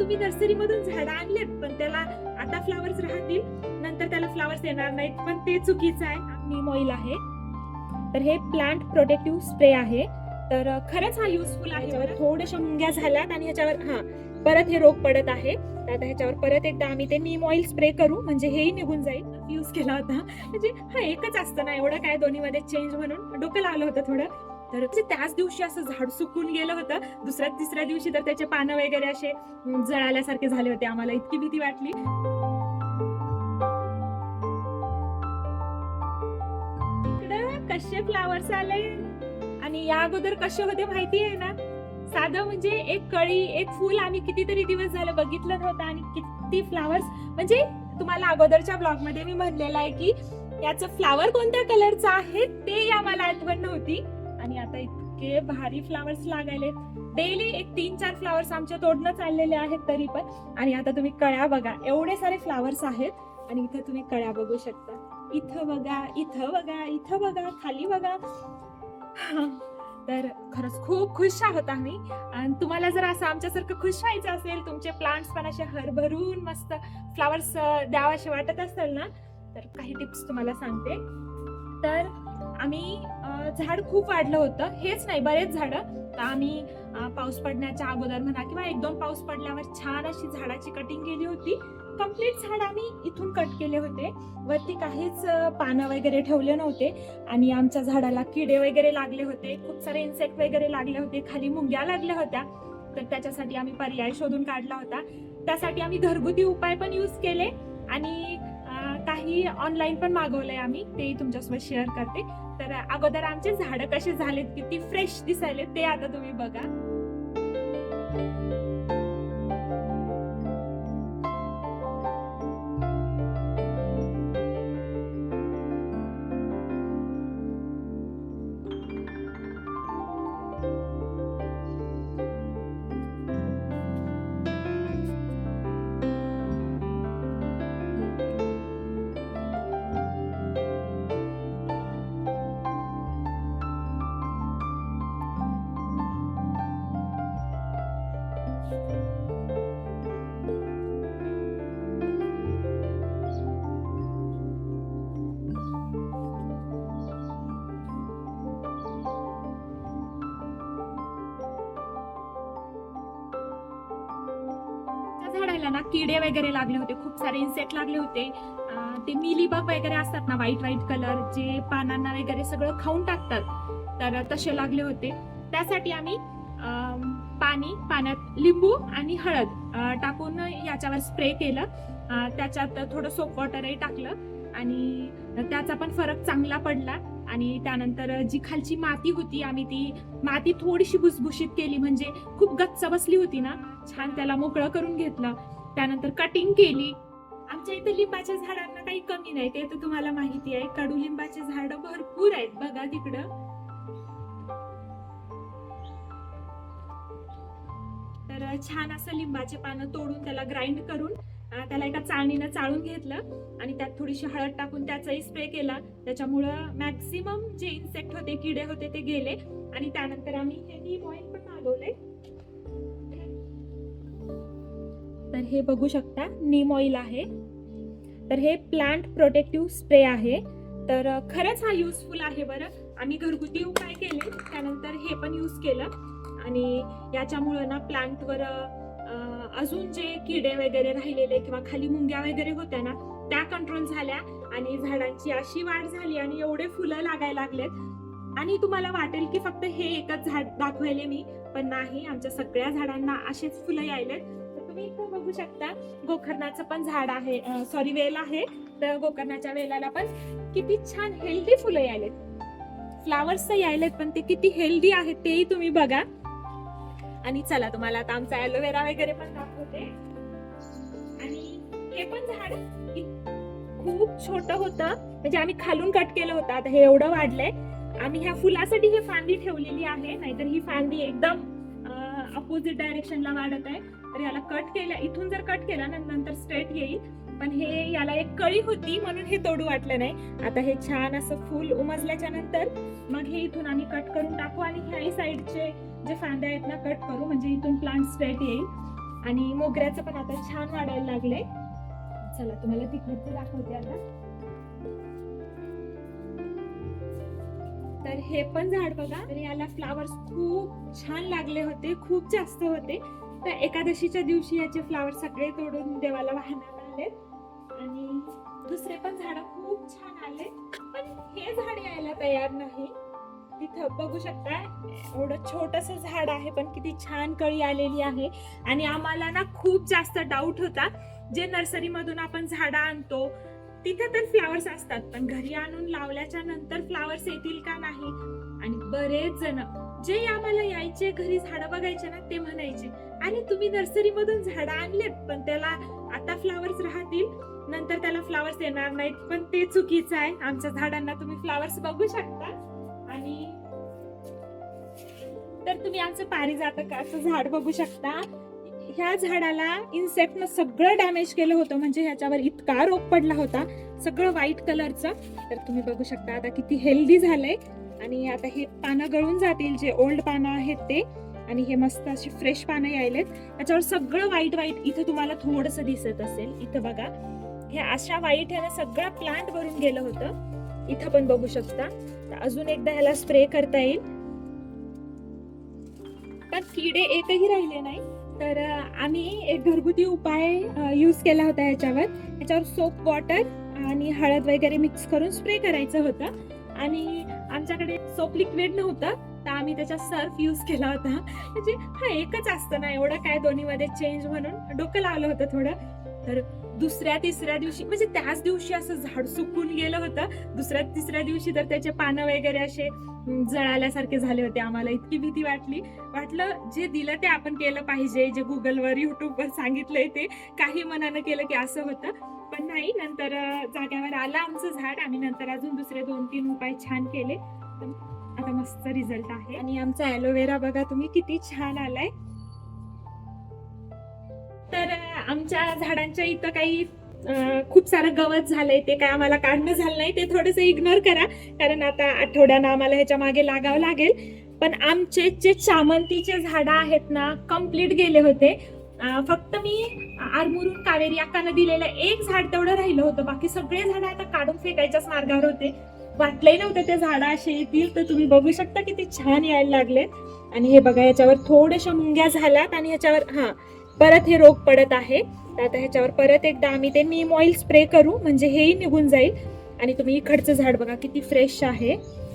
तुम्ही नर्सरीमधून झाडं आणलेत पण त्याला आता फ्लावर्स राहतील, नंतर त्याला फ्लावर्स येणार नाहीत, पण ते चुकीचं आहे. नीम ऑइल आहे. तर हे प्लांट प्रोटेक्टिव्ह स्प्रे आहे. तर खरंच हा युजफुल आहे. थोड्याशा मुंग्या झाल्यात आणि ह्याच्यावर परत हे रोग पडत आहे. तर आता ह्याच्यावर परत एकदा आम्ही ते नीम ऑइल स्प्रे करू, म्हणजे हेही निघून जाईल. यूज केला होता, म्हणजे हा एकच असतं ना, एवढं काय दोन्ही मध्ये चेंज, म्हणून डोकं लावलं होतं थोडं. तर म्हणजे त्याच दिवशी असं झाड सुकून गेलं होतं. दुसऱ्या तिसऱ्या दिवशी तर त्याचे पानं वगैरे असे जळाल्यासारखे झाले होते. आम्हाला इतकी भीती वाटली. कसे फ्लावर्स आले आणि या अगोदर कसे होते माहिती आहे ना, साधं म्हणजे एक कळी एक फूल आम्ही कितीतरी दिवस झालं बघितलं नव्हतं, आणि किती फ्लावर्स. म्हणजे तुम्हाला अगोदरच्या ब्लॉग मध्ये मी म्हणलेलं आहे की याचं फ्लावर कोणत्या कलरचं आहे ते आम्हाला आठवण नव्हती, आणि आता इतके भारी फ्लावर्स लागायले. डेली एक 3-4 फ्लावर्स आमच्या तोडणं चाललेले आहेत तरी पण. आणि आता तुम्ही कळ्या बघा, एवढे सारे फ्लावर्स आहेत, आणि इथं तुम्ही कळ्या बघू शकता. इथं बघा, इथं बघा, इथं बघा, खाली बघा. तर खरंच खूप खुश आहोत आम्ही. आणि तुम्हाला जर असं आमच्यासारखं खुश व्हायचं असेल, तुमचे प्लांट्स पण असे हरभरून मस्त फ्लावर्स द्यावासे वाटत असेल ना, तर काही टिप्स तुम्हाला सांगते. तर आम्ही झाड खूप वाढलं होतं, हेच नाही बरेच झाडं. तर आम्ही पाऊस पडण्याच्या अगोदर म्हणा किंवा 1-2 पाऊस पडल्यावर छान अशी झाडाची कटिंग केली होती. कम्प्लीट झाड आम्ही इथून कट केले होते. वरती काहीच पानं वगैरे ठेवले नव्हते, आणि आमच्या झाडाला किडे वगैरे लागले होते, खूप सारे इन्सेक्ट वगैरे लागले होते, खाली मुंग्या लागल्या होत्या. तर त्याच्यासाठी आम्ही पर्याय शोधून काढला होता. त्यासाठी आम्ही घरगुती उपाय पण यूज केले, आणि काही ऑनलाईन पण मागवलंय आम्ही, तेही तुमच्यासोबत शेअर करते. तर अगोदर आमचे झाडं कसे झालेत, किती फ्रेश दिसायले ते आता तुम्ही बघा. झाडाला ना किडे वगैरे लागले होते, खूप सारे इन्सेक्ट लागले होते. ते मिलीबग वगैरे असतात ना, व्हाईट कलर, जे पानांना वगैरे सगळं खाऊन टाकतात, तर तसे लागले होते. त्यासाठी आम्ही पाण्यात लिंबू आणि हळद टाकून याच्यावर स्प्रे केलं. त्याच्यात थोडं सोप वॉटरही टाकलं, आणि त्याचा पण फरक चांगला पडला. आणि त्यानंतर जी खालची माती होती, आम्ही ती माती थोडीशी भुसभुशीत केली, म्हणजे खूप गच्च बसली होती ना, छान त्याला मोकळं करून घेतलं. त्यानंतर कटिंग केली. आमच्या इथे लिंबाच्या झाडांना काही कमी नाही, ते तर तुम्हाला माहिती आहे. कडुलिंबाचे झाड भरपूर आहेत बघा तिकडं. तर छान असं लिंबाचे पानं तोडून त्याला ग्राइंड करून त्याला एका चाळणीनं चाळून घेतलं, आणि त्यात थोडीशी हळद टाकून त्याचाही स्प्रे केला. त्याच्यामुळं मॅक्सिमम जे इन्सेक्ट होते, किडे होते, ते गेले. आणि त्यानंतर आम्ही हे नीम ऑइल पण मागवले. तर हे बघू शकता, नीम ऑइल आहे. तर हे प्लांट प्रोटेक्टिव्ह स्प्रे आहे. तर खरंच हा युजफुल आहे बरं. आम्ही घरगुती उपाय केले, त्यानंतर हे पण यूज केलं, आणि याच्यामुळं ना प्लांटवर अजून जे किडे वगैरे राहिलेले किंवा खाली मुंग्या वगैरे होत्या ना, त्या कंट्रोल झाल्या, आणि झाडांची अशी वाढ झाली, आणि एवढे फुलं लागायला लागलेत. आणि तुम्हाला वाटेल की फक्त हे एकच झाड दाखवायले मी, पण नाही, आमच्या सगळ्या झाडांना असेच फुलं यायलेत. तर तुम्ही इथं बघू शकता, गोकर्णाचं पण झाड आहे, सॉरी वेल आहे. तर गोकर्णाच्या वेलाला पण किती छान हेल्दी फुलं यायलेत, फ्लावर्स यायलेत, पण ते किती हेल्दी आहेत तेही तुम्ही बघा. आणि चला, तुम्हाला आता आमचा ॲलोवेरा वगैरे पण दाखवते. आणि हे पण झाड खूप छोटं होतं, म्हणजे आम्ही खालून कट केलं होतं. आता हे एवढं वाढलंय. आम्ही ह्या फुलासाठी ही फांदी ठेवलेली आहे, नाहीतर ही फांदी एकदम अपोजिट डायरेक्शनला वाढत आहे. तर याला कट केलं, इथून जर कट केला ना, नंतर स्ट्रेट येईल. पण हे याला एक कळी होती म्हणून हे तोडू वाटलं नाही. आता हे छान असं फुल उमजल्याच्या नंतर मग हे इथून आम्ही कट करून टाकू, आणि ह्याही साईडचे जे फांद्या आहेत ना कट करू, म्हणजे इथून प्लांट स्ट्रेट येईल. आणि मोगऱ्याचं पण आता छान वाढायला लागलंय. चला तुम्हाला तिकडचं दाखवते आता. तर हे पण झाड बघा, तर याला फ्लावर्स खूप छान लागले होते, खूप जास्त होते. तर एकादशीच्या दिवशी याचे फ्लावर सगळे तोडून देवाला वाहण्यात आले. आणि दुसरे पण झाड खूप छान आले, पण हे झाड यायला तयार नाही. तिथं बघू शकता एवढं छोटस झाड आहे, पण किती छान कळी आलेली आहे. आणि आम्हाला ना खूप जास्त डाऊट होता, जे नर्सरी मधून आपण झाडं आणतो तिथे तर फ्लावर्स असतात, पण घरी आणून लावल्याच्या नंतर फ्लावर्स येतील का नाही. आणि बरेच जण जे आम्हाला यायचे घरी झाडं बघायचे ना, ते म्हणायचे आणि तुम्ही नर्सरी मधून झाडं आणलेत, पण त्याला आता फ्लावर्स राहतील, नंतर त्याला फ्लावर्स येणार नाहीत. पण ते चुकीचं आहे. आमच्या झाडांना तुम्ही फ्लावर्स बघू शकता. आणि तर तुम्ही आमचं पारिजातकाचं झाड बघू शकता. ह्या झाडाला इन्सेक्टनं सगळं डॅमेज केलं होतं, म्हणजे ह्याच्यावर इतका रोग पडला होता, सगळं व्हाईट कलरचं. तर तुम्ही बघू शकता आता किती हेल्दी झालंय. आणि आता हे पानं गळून जातील, जे ओल्ड पानं आहेत ते, आणि हे मस्त अशी फ्रेश पानं यायलेत. त्याच्यावर सगळं व्हाईट व्हाईट, इथं तुम्हाला थोडंसं दिसत असेल, इथं बघा हे अशा व्हाईट ह्यानं सगळं प्लांट भरून गेलं होतं. इथं पण बघू शकता. तर अजून एकदा ह्याला स्प्रे करता येईल, पण किडे एकही राहिले नाही. तर आम्ही एक घरगुती उपाय यूज केला होता ह्याच्यावर सोप वॉटर आणि हळद वगैरे मिक्स करून स्प्रे करायचं होतं. आणि आमच्याकडे सोप लिक्विड नव्हतं, तर आम्ही त्याच्यात सर्फ यूज केला होता. म्हणजे हा एकच असतं ना, एवढं काय दोन्हीमध्ये चेंज, म्हणून डोकं लावलं होतं थोडं. तर दुसऱ्या तिसऱ्या दिवशी, म्हणजे त्याच दिवशी असं झाड सुकून गेलं होतं. दुसऱ्या तिसऱ्या दिवशी तर त्याचे पानं वगैरे असे जळाल्यासारखे झाले होते. आम्हाला इतकी भीती वाटलं जे दिलं ते आपण केलं पाहिजे, जे गुगलवर युट्यूबवर सांगितलंय ते काही मनानं केलं की असं होतं. पण नाही, नंतर जाग्यावर आलं आमचं झाड. आम्ही नंतर अजून दुसरे 2-3 उपाय छान केले, आता मस्त रिझल्ट आहे. आणि आमचा ॲलोवेरा बघा तुम्ही किती छान आलाय. तर आमच्या झाडांच्या इथं काही खूप सारं गवत झालंय, ते काय आम्हाला काढणं झालं नाही, ते थोडंसं इग्नोर करा, कारण आता आठवड्यानं आम्हाला ह्याच्या मागे लागावं लागेल. पण आमचे जे चामंतीचे झाडं आहेत ना, कम्प्लीट गेले होते. फक्त मी आरमुरून कावेरी अक्कानं दिलेलं एक झाड तेवढं राहिलं होतं, बाकी सगळे झाडं आता काढून फेकायच्याच मार्गावर होते. वाटलंही नव्हतं ते झाडं असे येतील. तर तुम्ही बघू शकता किती छान यायला लागले. आणि हे बघा, याच्यावर थोड्याशा मुंग्या झाल्यात, आणि ह्याच्यावर परत हे रोग पडत आहे. तर आता ह्याच्यावर परत एकदा आम्ही ते नीम ऑइल स्प्रे करू, म्हणजे हेही निघून जाईल. आणि तुम्ही इकडचं झाड बघा किती फ्रेश आहे,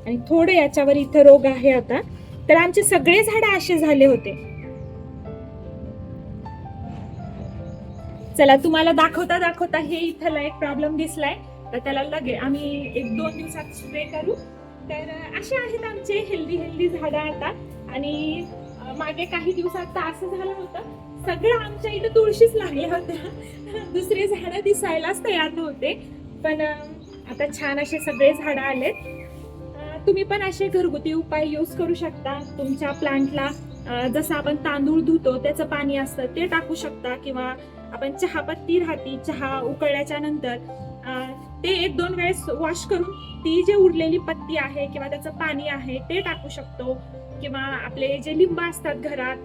आणि थोडं याच्यावर इथं रोग आहे आता. तर आमचे सगळे झाड असे झाले होते. चला तुम्हाला दाखवता दाखवता हे इथला एक प्रॉब्लेम दिसलाय, तर त्याला लगे आम्ही 1-2 दिवसात स्प्रे करू. तर असे आहेत आमचे हेल्दी झाडं आता. आणि मागे काही दिवसात तर असं झालं होतं, सगळं आमच्या इथं तुळशीच लागल्या होत्या, दुसरे झाडं दिसायलाच तयार नव्हते. पण आता छान असे सगळे झाडं आलेत. तुम्ही पण असे घरगुती उपाय यूज करू शकता. तुमच्या प्लांटला जसं आपण तांदूळ धुतो त्याचं पाणी असतं ते टाकू शकता, किंवा आपण चहापत्ती राहते, चहा उकळल्याच्या नंतर ते 1-2 वेळेस वॉश करून ती जे उरलेली पत्ती आहे किंवा त्याचं पाणी आहे ते टाकू शकतो. किंवा आपले जे लिंब असतात घरात,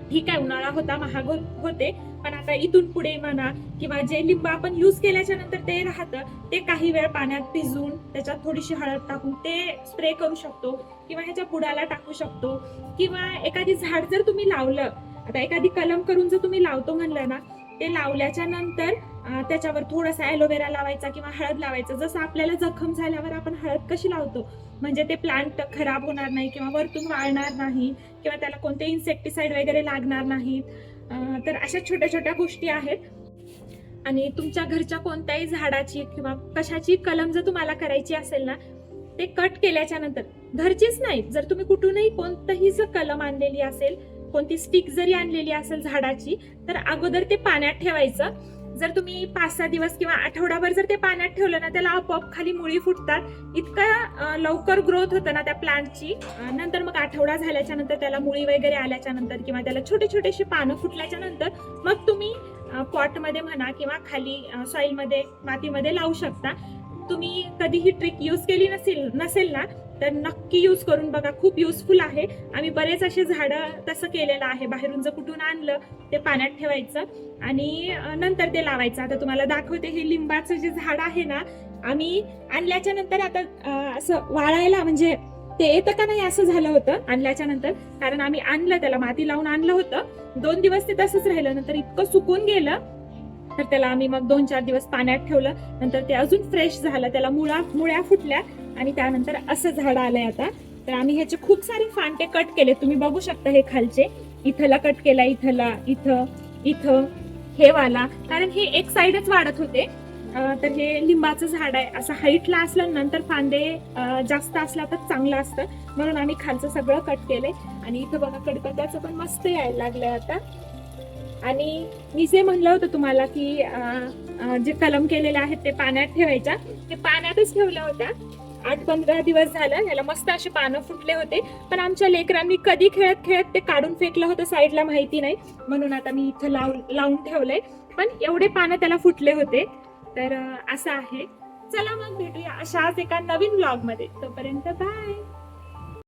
ठीक आहे उन्हाळा होता, महाग होते, पण आता इथून पुढे म्हणा, किंवा जे लिंब आपण यूज केल्याच्या नंतर ते राहतं, ते काही वेळ पाण्यात भिजवून त्याच्यात थोडीशी हळद टाकून ते स्प्रे करू शकतो, किंवा ह्याच्या बुडाला टाकू शकतो. किंवा एखादी झाड जर तुम्ही लावलं, आता एखादी कलम करून जर तुम्ही लावतो म्हणलं ना, ते लावल्याच्या नंतर त्याच्यावर थोडासा ॲलोवेरा लावायचा किंवा हळद लावायचं. जसं आपल्याला जखम झाल्यावर आपण हळद कशी लावतो, म्हणजे ते प्लांट खराब होणार नाही, किंवा वरतून वाळणार नाही, किंवा त्याला कोणते इन्सेक्टिसाइड वगैरे लागणार नाहीत. तर अशा छोट्या छोट्या गोष्टी आहेत. आणि तुमच्या घरच्या कोणत्याही झाडाची किंवा कशाची कलम जर तुम्हाला करायची असेल ना, ते कट केल्याच्या नंतर, घरचीच नाही, जर तुम्ही कुठूनही कोणतंही जर कलम आणलेली असेल, कोणती स्टिक जरी आणलेली असेल झाडाची, तर अगोदर ते पाण्यात ठेवायचं. जर तुम्ही 5-6 दिवस किंवा आठवडाभर जर ते पाण्यात ठेवलं ना, त्याला आपोआप खाली मुळी फुटतात. इतका लवकर ग्रोथ होतं ना त्या प्लांटची. नंतर मग आठवडा झाल्याच्या नंतर त्याला मुळी वगैरे आल्याच्या नंतर, किंवा त्याला छोटे छोटेशी पानं फुटल्याच्या नंतर, मग तुम्ही पॉटमध्ये म्हणा किंवा खाली सॉइलमध्ये, मातीमध्ये लावू शकता. तुम्ही कधी ही ट्रिक यूज केली नसेल ना, तर नक्की यूज करून बघा, खूप युजफुल आहे. आम्ही बरेच असे झाडं तसं केलेलं आहे, बाहेरून जर कुठून आणलं ते पाण्यात ठेवायचं आणि नंतर ते लावायचं. आता तुम्हाला दाखवते, हे लिंबाचं जे झाड आहे ना, आम्ही आणल्याच्या नंतर आता असं वाळायला म्हणजे ते येतं का नाही असं झालं होतं आणल्याच्या नंतर, कारण आम्ही आणलं, त्याला माती लावून आणलं होतं. 2 दिवस ते तसंच राहिलं, नंतर इतकं सुकून गेलं, तर त्याला आम्ही मग 2-4 दिवस पाण्यात ठेवलं. नंतर ते अजून फ्रेश झालं, त्याला मुळ्या फुटल्या आणि त्यानंतर असं झाड आलंय आता. तर आम्ही ह्याचे खूप सारे फांटे कट केले, तुम्ही बघू शकता. हे खालचे इथला कट केला, इथला, इथं हे वाला, कारण हे एक साइडच वाढत होते. तर हे लिंबाचं झाड आहे, असं हाईटला असलं, नंतर फांदे जास्त असला तर चांगलं असतं, म्हणून आम्ही खालचं सगळं कट केलंय. आणि इथं बघा कडपत्त्याचं पण मस्त यायला लागलंय आता. आणि मी जे म्हणलं होतं तुम्हाला की जे कलम केलेले आहेत ते पाण्यात ठेवायच्या, ते पाण्यातच ठेवल्या होत्या. 8-15 दिवस झालं, याला मस्त असे पानं फुटले होते, पण आमच्या लेकरांनी कधी खेळत खेळत ते काढून फेकलं होतं साईडला, माहिती नाही, म्हणून आता मी इथं लावून ठेवलंय. पण एवढे पानं त्याला फुटले होते. तर असं आहे. चला मग भेटूया अशाच एका नवीन व्लॉग मध्ये, तोपर्यंत बाय.